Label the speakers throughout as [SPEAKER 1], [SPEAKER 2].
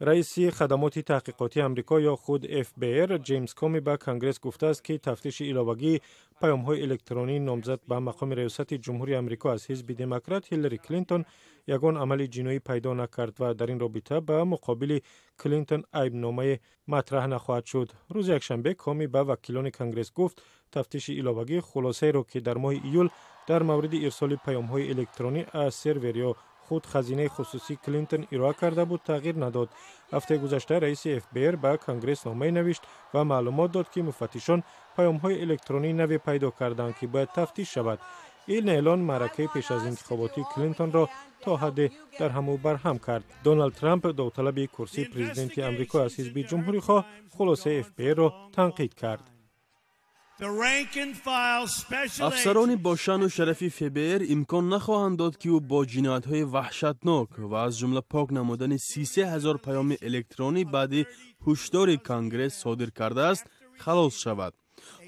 [SPEAKER 1] رئیس خدمات تحقیقاتی آمریکا یا خود FBI جیمز کومی به کنگرس گفته است که تفتیش علاوه‌ای پیام‌های الکترونی نامزد به مقام ریاست جمهوری آمریکا از حزب دموکرات هیلاری کلینتون یگان عمل جنایی پیدا نکرد و در این رابطه به مقابل کلینتون عیب‌نامه مطرح نخواهد شد. روز یکشنبه کومی به وکیلان کنگرس گفت تفتیش علاوه‌ای خلاصه را که در ماه ایول در مورد ارسال پیام‌های الکترونی از سرور یا خود خزینه خصوصی کلینتون ارائه کرده بود تغییر نداد. هفته گذشته رئیس FBI به کنگرس نامه نوشت و معلومات داد که مفتشان پیام‌های الکترونی نوی پیدا کردند که باید تفتیش شود. این اعلان معرکه پیش از انتخاباتی کلینتون را تا حد در هم و بر هم کرد. دونالد ترامپ داوطلب کرسی پرزیدنتی آمریکا از حزب جمهوری خواه خلاصه FBI را تنقید کرد.
[SPEAKER 2] افسران با شأن و شرف FBI امکان نخواهند داد که او با جنایت‌های وحشتناک و از جمله پاک نمودن 33,000 پیام الکترونی بعد هشدار کنگره صادر کرده است خلاص شود.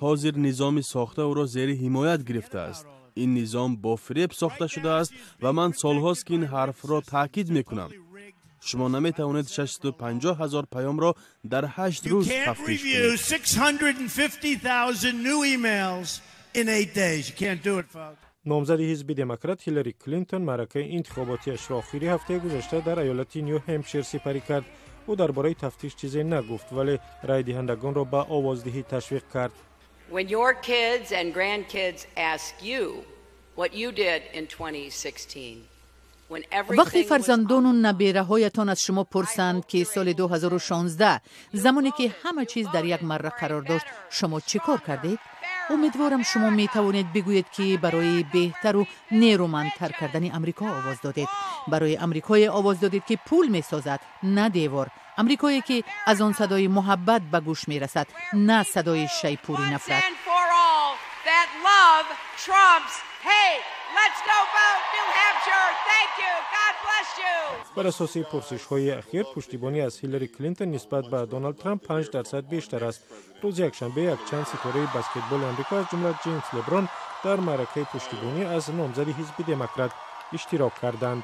[SPEAKER 2] حاضر نظام ساخته او را زیر حمایت گرفته است. این نظام با فریب ساخته شده است و من سالهاست که این حرف را تاکید میکنم. شما نمی توانید 650,000 پیام را در 8 روز تفتیش کنید.
[SPEAKER 1] نامزد حزب دموکرات هیلاری کلینتون معرکه انتخاباتیش را آخری هفته گذشته در ایالت نیو همشیر سپری کرد. او درباره تفتیش چیزی نگفت ولی رای دهندگان را به آوازدهی تشویق کرد.
[SPEAKER 3] When your kids and grandkids ask you what you did in 2016,
[SPEAKER 4] وقتی فرزندان و نبیره هایتان از شما پرسند که سال 2016 زمانی که همه چیز در یک مره قرار داشت شما چه کار کردید؟ امیدوارم شما می توانید بگویید که برای بهتر و نیرومندتر کردن امریکا آواز دادید. برای امریکای آواز دادید که پول می سازد نه دیوار. امریکایی که از آن صدای محبت به گوش می رسد نه صدای شیپوری نفرت.
[SPEAKER 1] بر اساس پرسش های اخیر پشتیبانی از هیلاری کلینتون نسبت به دونالد ترامپ 5% بیشتر است. روز یکشنبه یک چند ستاره بسکتبال آمریکا از جمله جیمز لبرون در معرکه پشتیبانی از نامزد حزب دموکرات اشتراک کردند.